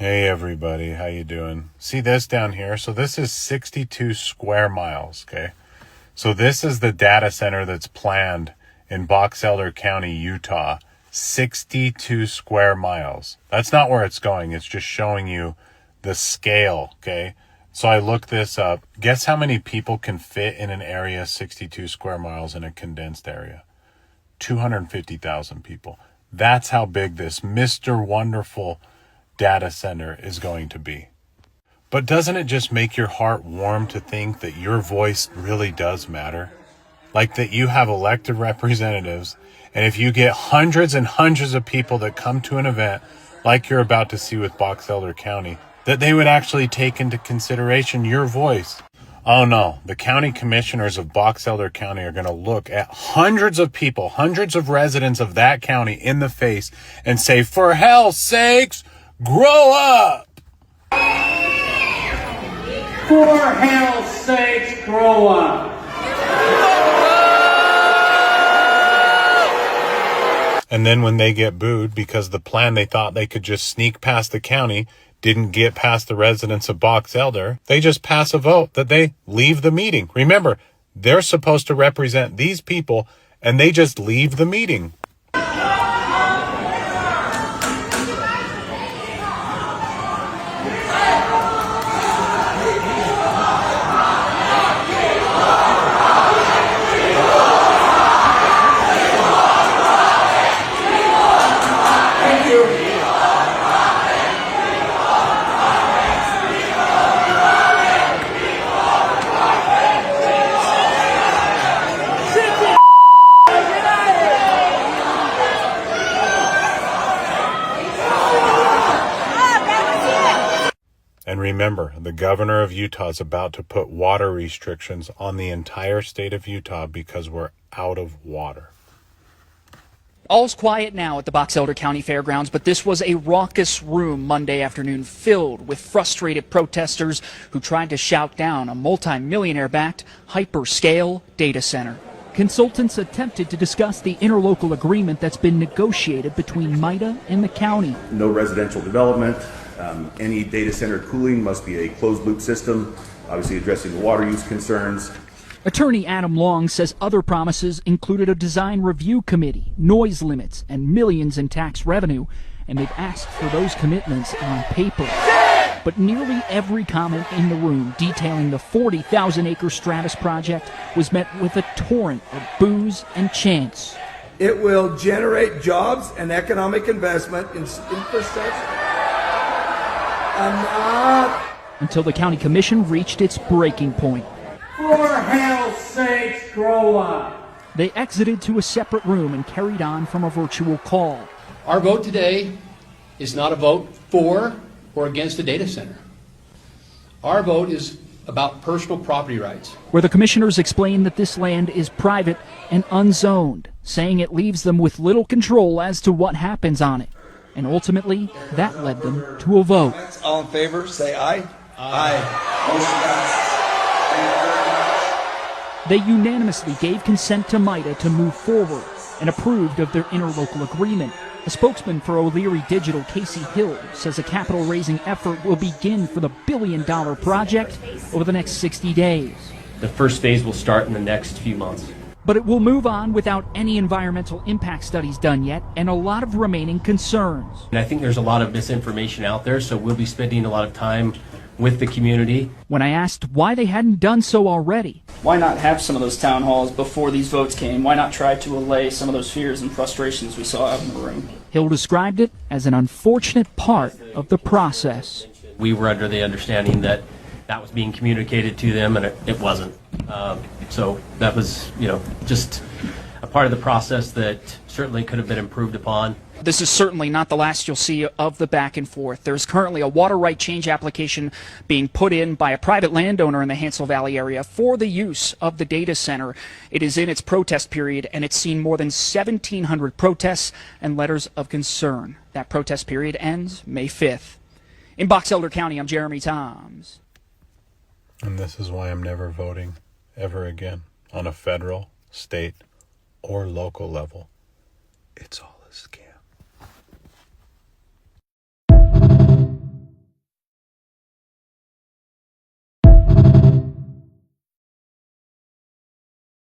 Hey everybody, how you doing? See this down here? So this is 62 square miles, okay? So this is the data center that's planned in Box Elder County, Utah. 62 square miles. That's not where it's going. It's just showing you the scale, okay? So I looked this up. Guess how many people can fit in an area 62 square miles in a condensed area? 250,000 people. That's how big this Mr. Wonderful data center is going to be. But doesn't it just make your heart warm to think that your voice really does matter? Like that you have elected representatives, and if you get hundreds and hundreds of people that come to an event like you're about to see with Box Elder County, that they would actually take into consideration your voice. Oh no, the county commissioners of Box Elder County are going to look at hundreds of people, hundreds of residents of that county in the face and say, for hell's sakes, grow up! For hell's sakes, grow up! And then when they get booed because the plan they thought they could just sneak past the county didn't get past the residents of Box Elder, they just pass a vote that they leave the meeting. Remember, they're supposed to represent these people, and they just leave the meeting. And remember, the governor of Utah is about to put water restrictions on the entire state of Utah because we're out of water. All's quiet now at the Box Elder County Fairgrounds, but this was a raucous room Monday afternoon filled with frustrated protesters who tried to shout down a multi-millionaire-backed hyperscale data center. Consultants attempted to discuss the interlocal agreement that's been negotiated between MITA and the county. No residential development. Any data center cooling must be a closed-loop system, obviously addressing the water use concerns. Attorney Adam Long says other promises included a design review committee, noise limits, and millions in tax revenue, and they've asked for those commitments on paper. But nearly every comment in the room detailing the 40,000-acre Stratus project was met with a torrent of boos and chants. It will generate jobs and economic investment in infrastructure. Until the county commission reached its breaking point. For hell's sakes, grow up! They exited to a separate room and carried on from a virtual call. Our vote today is not a vote for or against the data center. Our vote is about personal property rights. Where the commissioners explained that this land is private and unzoned, saying it leaves them with little control as to what happens on it. And ultimately, that led them to a vote. All in favor, say aye. Aye. They unanimously gave consent to MITA to move forward and approved of their interlocal agreement. A spokesman for O'Leary Digital, Casey Hill, says a capital-raising effort will begin for the billion-dollar project over the next 60 days. The first phase will start in the next few months. But it will move on without any environmental impact studies done yet and a lot of remaining concerns. And I think there's a lot of misinformation out there, so we'll be spending a lot of time with the community. When I asked why they hadn't done so already. Why not have some of those town halls before these votes came? Why not try to allay some of those fears and frustrations we saw out in the room? Hill described it as an unfortunate part of the process. We were under the understanding that that was being communicated to them, and it wasn't. So that was, just a part of the process that certainly could have been improved upon. This is certainly not the last you'll see of the back and forth. There's currently a water right change application being put in by a private landowner in the Hansel Valley area for the use of the data center. It is in its protest period, and it's seen more than 1,700 protests and letters of concern. That protest period ends May 5th. In Box Elder County, I'm Jeremy Toms. And this is why I'm never voting ever again on a federal, state, or local level. It's all a scam.